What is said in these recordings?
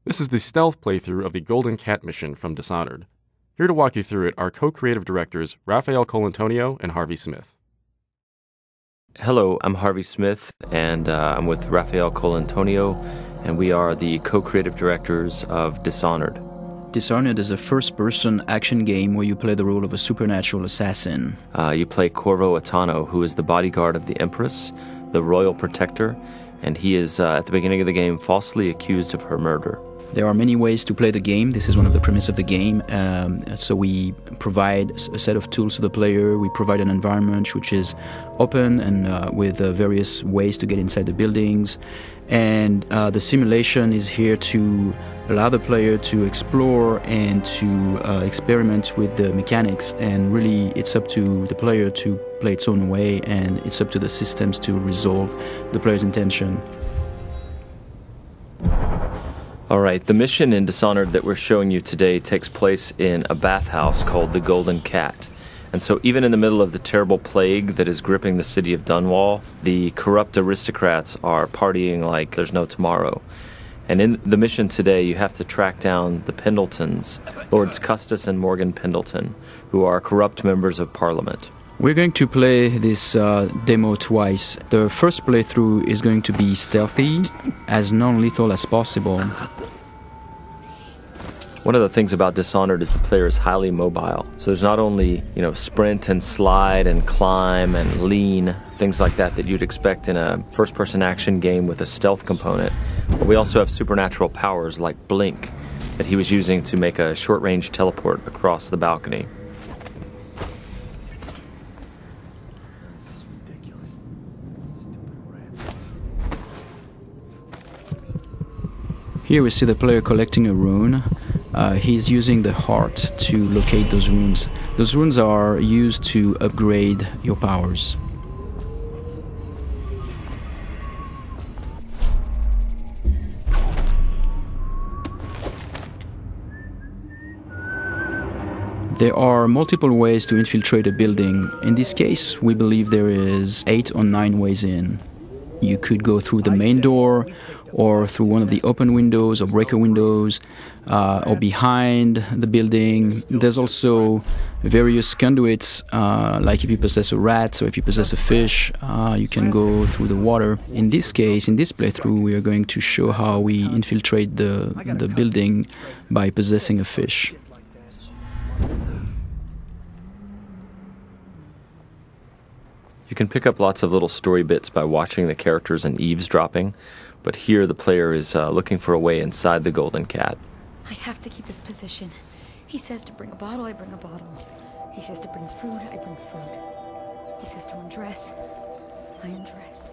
This is the stealth playthrough of the Golden Cat mission from Dishonored. Here to walk you through it are co-creative directors Raphael Colantonio and Harvey Smith. Hello, I'm Harvey Smith, and I'm with Raphael Colantonio, and we are the co-creative directors of Dishonored. Dishonored is a first-person action game where you play the role of a supernatural assassin. You play Corvo Attano, who is the bodyguard of the Empress, the royal protector, and he is, at the beginning of the game, falsely accused of her murder. There are many ways to play the game. This is one of the premises of the game. So we provide a set of tools to the player. We provide an environment which is open and with various ways to get inside the buildings. And the simulation is here to allow the player to explore and to experiment with the mechanics. And really, it's up to the player to play its own way, and it's up to the systems to resolve the player's intention. All right, the mission in Dishonored that we're showing you today takes place in a bathhouse called the Golden Cat. And so even in the middle of the terrible plague that is gripping the city of Dunwall, the corrupt aristocrats are partying like there's no tomorrow. And in the mission today, you have to track down the Pendletons, Lords Custis and Morgan Pendleton, who are corrupt members of Parliament. We're going to play this demo twice. The first playthrough is going to be stealthy, as non-lethal as possible. One of the things about Dishonored is the player is highly mobile. So there's not only, sprint and slide and climb and lean, things like that you'd expect in a first-person action game with a stealth component. But we also have supernatural powers like Blink that he was using to make a short-range teleport across the balcony. Here we see the player collecting a rune. He's using the heart to locate those runes. Those runes are used to upgrade your powers. There are multiple ways to infiltrate a building. In this case, we believe there is 8 or 9 ways in. You could go through the main door, or through one of the open windows or breaker windows, or behind the building. There's also various conduits, like if you possess a rat or if you possess a fish, you can go through the water. In this case, in this playthrough, we are going to show how we infiltrate the building by possessing a fish. You can pick up lots of little story bits by watching the characters and eavesdropping, but here the player is looking for a way inside the Golden Cat. I have to keep this position. He says to bring a bottle, I bring a bottle. He says to bring food, I bring food. He says to undress, I undress.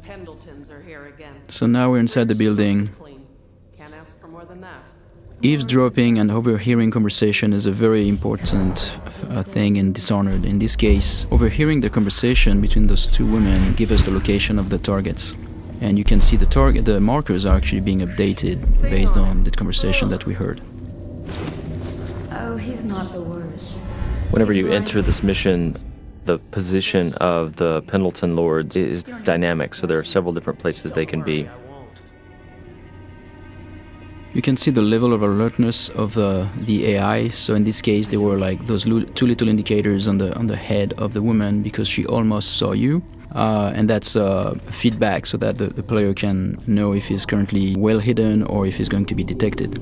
Pendletons are here again. So now we're inside the building. Can't ask for more than that. Eavesdropping and overhearing conversation is a very important thing in Dishonored. In this case, overhearing the conversation between those two women gives us the location of the targets. And you can see the markers are actually being updated based on the conversation that we heard. Oh, he's not the worst. Whenever you enter this mission, the position of the Pendleton Lords is dynamic, so there are several different places they can be. You can see the level of alertness of the AI. So in this case, there were like those 2 little indicators on the head of the woman because she almost saw you. And that's feedback so that the player can know if he's currently well hidden or if he's going to be detected.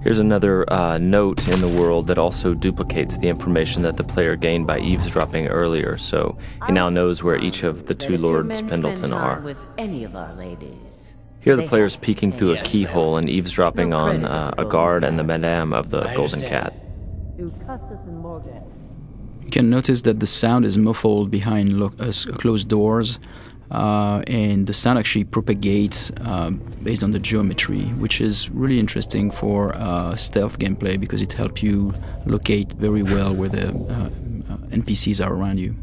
Here's another note in the world that also duplicates the information that the player gained by eavesdropping earlier, so he now knows where each of the 2 Lords Pendleton are. With any of our ladies. Here the player's peeking through a keyhole and eavesdropping on a guard and the madame of the Golden Cat. You can notice that the sound is muffled behind closed doors, and the sound actually propagates based on the geometry, which is really interesting for stealth gameplay because it helps you locate very well where the NPCs are around you.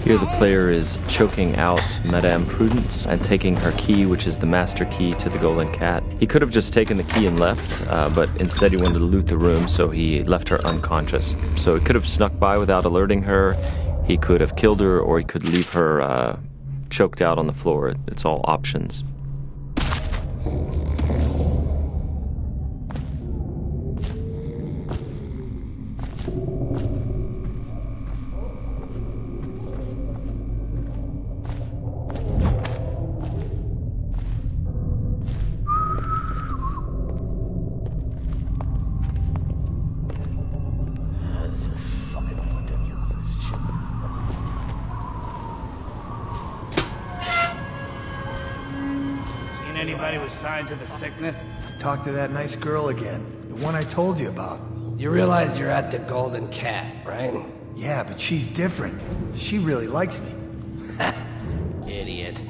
Here the player is choking out Madame Prudence and taking her key, which is the master key to the Golden Cat. He could have just taken the key and left, but instead he wanted to loot the room, so he left her unconscious. So he could have snuck by without alerting her, he could have killed her, or he could leave her choked out on the floor. It's all options. Anybody with signs of the sickness? Talk to that nice girl again. The one I told you about. You realize you're at the Golden Cat, right? Yeah, but she's different. She really likes me. Idiot.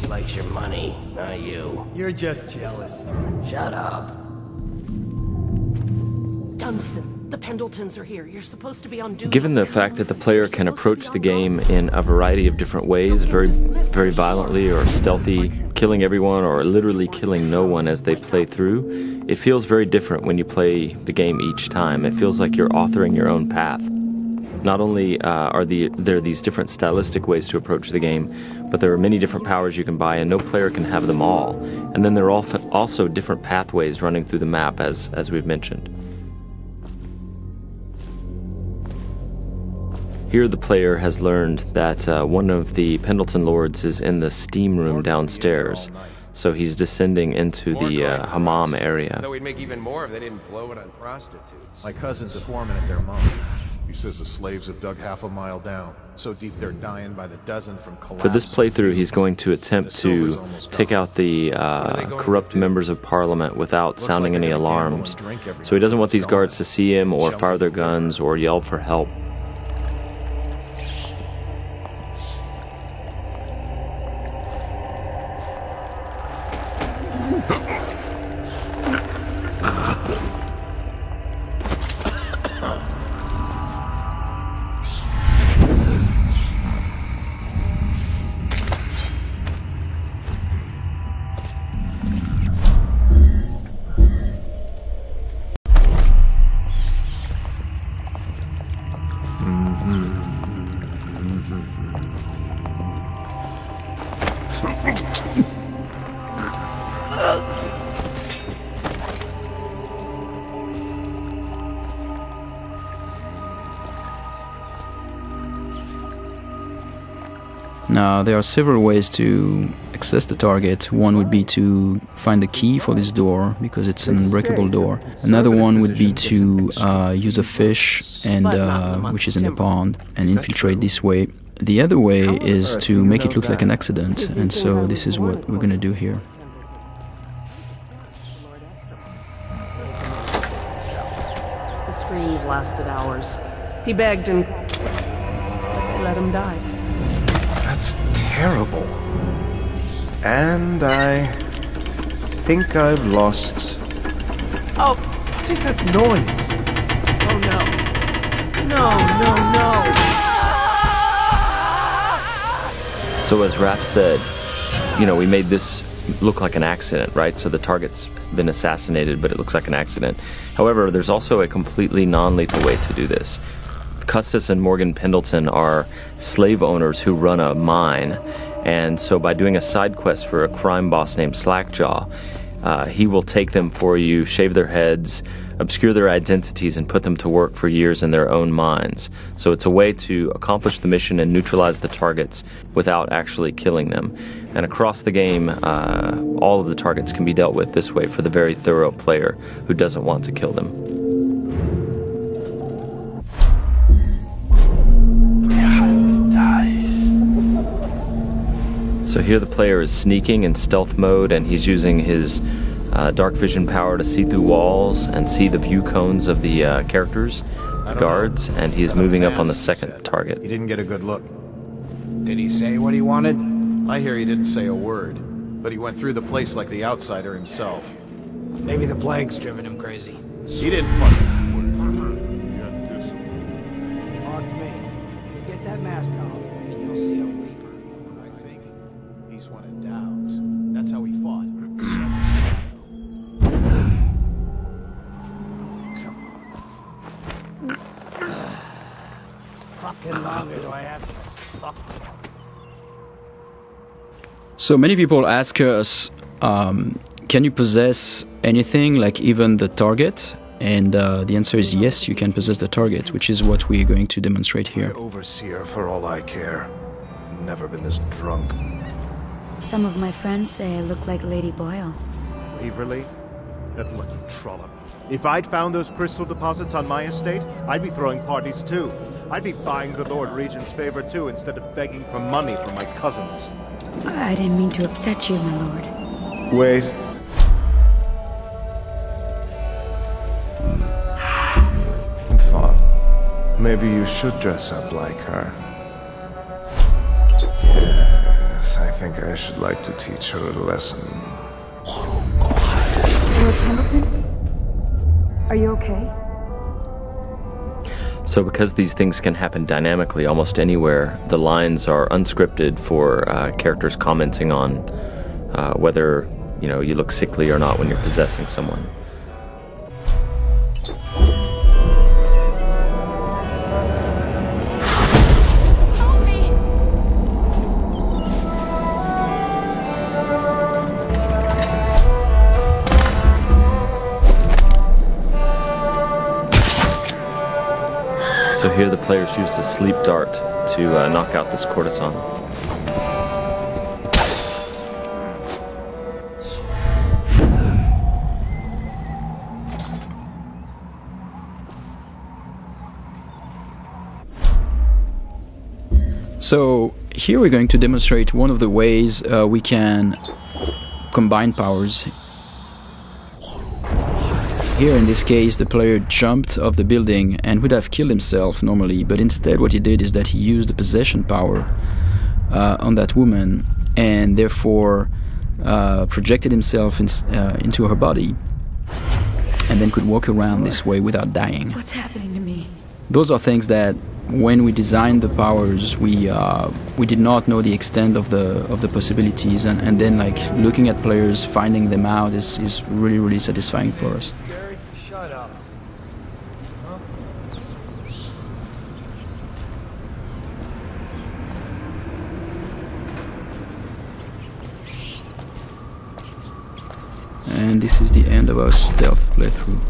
She likes your money, not you. You're just jealous. Shut up. Dunstan, the Pendletons are here. You're supposed to be on duty. Given the fact that the player can approach the game in a variety of different ways, very violently or stealthy, killing everyone or literally killing no one as they play through, it feels very different when you play the game each time. It feels like you're authoring your own path. Not only are there these different stylistic ways to approach the game, but there are many different powers you can buy, and no player can have them all. And then there are also different pathways running through the map, as we've mentioned. Here the player has learned that one of the Pendleton lords is in the steam room downstairs, so he's descending into the hammam area. Though we'd make even more if they didn't blow it on prostitutes. My cousin's a foreman at their mom. He says the slaves have dug half a mile down, so deep they're dying by the dozen from collapse. For this playthrough, he's going to attempt to take out the corrupt members of parliament without sounding any alarms. So he doesn't want these guards to see him or fire their guns or yell for help. Now, there are several ways to access the target. One would be to find the key for this door, because it's an unbreakable door. Another one would be to use a fish, and which is in a pond, and infiltrate this way. The other way is to make it look like an accident, and so this is what we're going to do here. The screams lasted hours. He begged and they let him die. That's terrible. And I think I've lost... Oh, What is that noise? oh no. No, no, no. So as Raph said, you know, we made this look like an accident, right? So the target's been assassinated, but it looks like an accident. However, there's also a completely non-lethal way to do this. Custis and Morgan Pendleton are slave owners who run a mine, and so by doing a side quest for a crime boss named Slackjaw, he will take them for you, shave their heads, obscure their identities, and put them to work for years in their own minds. So it's a way to accomplish the mission and neutralize the targets without actually killing them. And across the game, all of the targets can be dealt with this way for the very thorough player who doesn't want to kill them. So here the player is sneaking in stealth mode, and he's using his dark vision power to see through walls and see the view cones of the characters, the guards, and he is moving up on the second target. He didn't get a good look. Did he say what he wanted? I hear he didn't say a word, but he went through the place like the outsider himself. Maybe the plague's driven him crazy. He didn't fucking... Mark me. You get that mask off, and you'll see a Reaper. I think he's one of Dowd's. That's how he fought. Fucking longer do I have to fuck? So many people ask us, can you possess anything, like even the target? And the answer is yes, you can possess the target, which is what we're going to demonstrate here. Overseer, for all I care. I've never been this drunk. Some of my friends say I look like Lady Boyle. Waverly? That lucky trollop. If I'd found those crystal deposits on my estate, I'd be throwing parties too. I'd be buying the Lord Regent's favor too, instead of begging for money from my cousins. I didn't mean to upset you, my lord. Wait. I thought maybe you should dress up like her. Yes, I think I should like to teach her a lesson. Lord Pendleton? Are you okay? So because these things can happen dynamically almost anywhere, the lines are unscripted for characters commenting on whether you look sickly or not when you're possessing someone. So here the players use a sleep dart to knock out this courtesan. So here we're going to demonstrate one of the ways we can combine powers. Here in this case the player jumped off the building and would have killed himself normally, but instead what he did is that he used the possession power on that woman and therefore projected himself into her body and then could walk around this way without dying. What's happening to me? Those are things that when we designed the powers we did not know the extent of the possibilities, and then like looking at players finding them out is really, really satisfying for us. Shut up. Huh? And this is the end of our stealth playthrough.